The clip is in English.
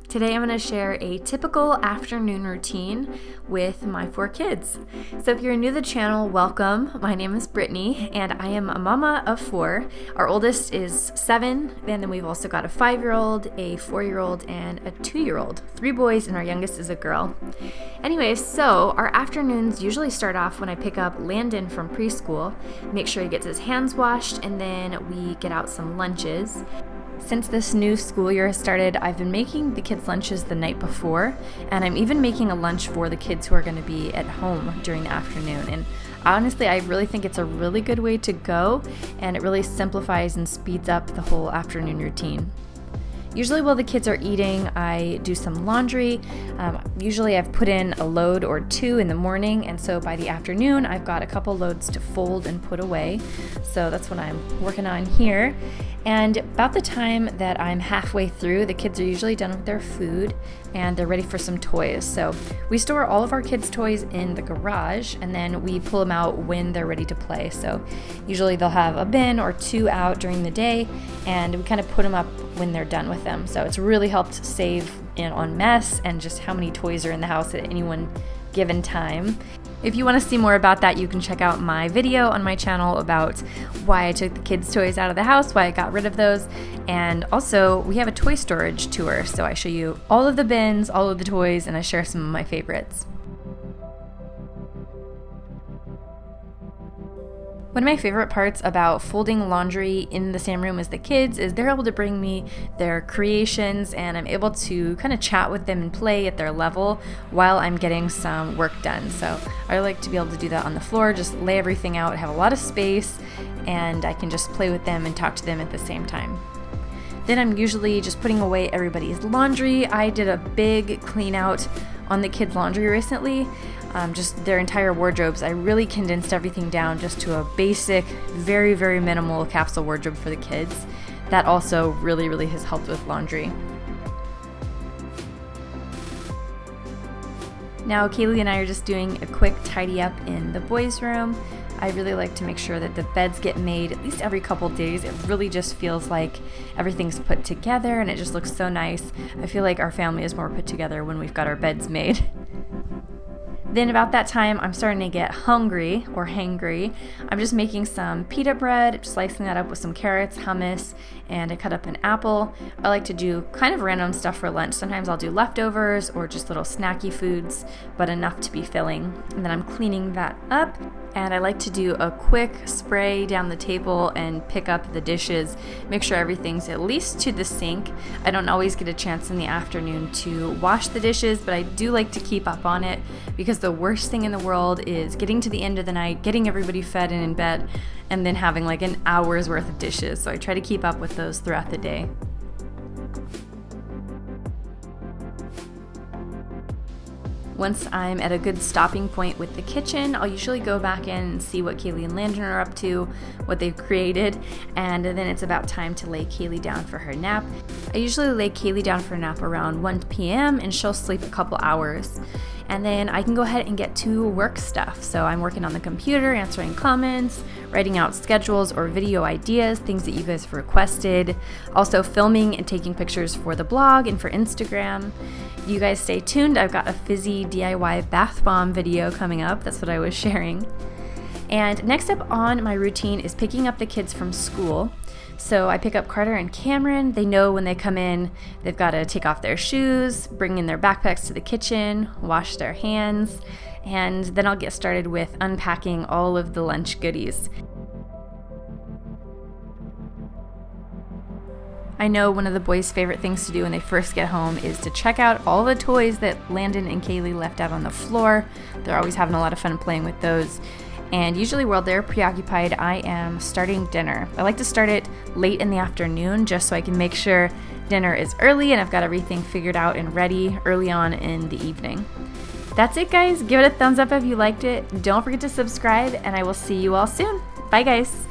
Today I'm going to share a typical afternoon routine with my 4 kids. So if you're new to the channel, welcome. My name is Brittany and I am a mama of 4. Our oldest is 7, and then we've also got a 5-year-old, a 4-year-old, and a 2-year-old. 3 boys, and our youngest is a girl. Anyways, so our afternoons usually start off when I pick up Landon from preschool, make sure he gets his hands washed, and then we get out some lunches. Since this new school year has started, I've been making the kids' lunches the night before, and I'm even making a lunch for the kids who are going to be at home during the afternoon. And honestly, I really think it's a really good way to go, and it really simplifies and speeds up the whole afternoon routine. Usually while the kids are eating, I do some laundry. Usually I've put in a load or 2 in the morning, and so by the afternoon I've got a couple loads to fold and put away. So that's what I'm working on here. And about the time that I'm halfway through, the kids are usually done with their food and they're ready for some toys. So we store all of our kids' toys in the garage, and then we pull them out when they're ready to play. So usually they'll have a bin or 2 out during the day, and we kind of put them up when they're done with them. So it's really helped save on mess and just how many toys are in the house at any one given time. If you want to see more about that, you can check out my video on my channel about why I took the kids' toys out of the house, why I got rid of those, and also we have a toy storage tour, so I show you all of the bins, all of the toys, and I share some of my favorites. One of my favorite parts about folding laundry in the same room as the kids is they're able to bring me their creations, and I'm able to kind of chat with them and play at their level while I'm getting some work done. So I like to be able to do that on the floor, just lay everything out, have a lot of space, and I can just play with them and talk to them at the same time. Then I'm usually just putting away everybody's laundry. I did a big clean out on the kids' laundry recently. Just their entire wardrobes. I really condensed everything down just to a basic, very, very minimal capsule wardrobe for the kids. That also really has helped with laundry. Now Kaylee and I are just doing a quick tidy up in the boys' room. I really like to make sure that the beds get made at least every couple days. It really just feels like everything's put together and it just looks so nice. I feel like our family is more put together when we've got our beds made. Then about that time, I'm starting to get hungry or hangry. I'm just making some pita bread, slicing that up with some carrots, hummus, and I cut up an apple. I like to do kind of random stuff for lunch. Sometimes I'll do leftovers or just little snacky foods, but enough to be filling. And then I'm cleaning that up, and I like to do a quick spray down the table and pick up the dishes, make sure everything's at least to the sink. I don't always get a chance in the afternoon to wash the dishes, but I do like to keep up on it, because the worst thing in the world is getting to the end of the night, getting everybody fed and in bed, and then having like an hour's worth of dishes. So I try to keep up with those throughout the day. Once I'm at a good stopping point with the kitchen, I'll usually go back in and see what Kaylee and Landon are up to, what they've created, and then it's about time to lay Kaylee down for her nap. I usually lay Kaylee down for a nap around 1 p.m. and she'll sleep a couple hours. And then I can go ahead and get to work stuff. So I'm working on the computer, answering comments, writing out schedules or video ideas, things that you guys have requested. Also filming and taking pictures for the blog and for Instagram. You guys stay tuned. I've got a fizzy DIY bath bomb video coming up. That's what I was sharing. And next up on my routine is picking up the kids from school. So I pick up Carter and Cameron. They know when they come in, they've got to take off their shoes, bring in their backpacks to the kitchen, wash their hands, and then I'll get started with unpacking all of the lunch goodies. I know one of the boys' favorite things to do when they first get home is to check out all the toys that Landon and Kaylee left out on the floor. They're always having a lot of fun playing with those. And usually while they're preoccupied, I am starting dinner. I like to start it late in the afternoon just so I can make sure dinner is early and I've got everything figured out and ready early on in the evening. That's it, guys. Give it a thumbs up if you liked it. Don't forget to subscribe, and I will see you all soon. Bye, guys.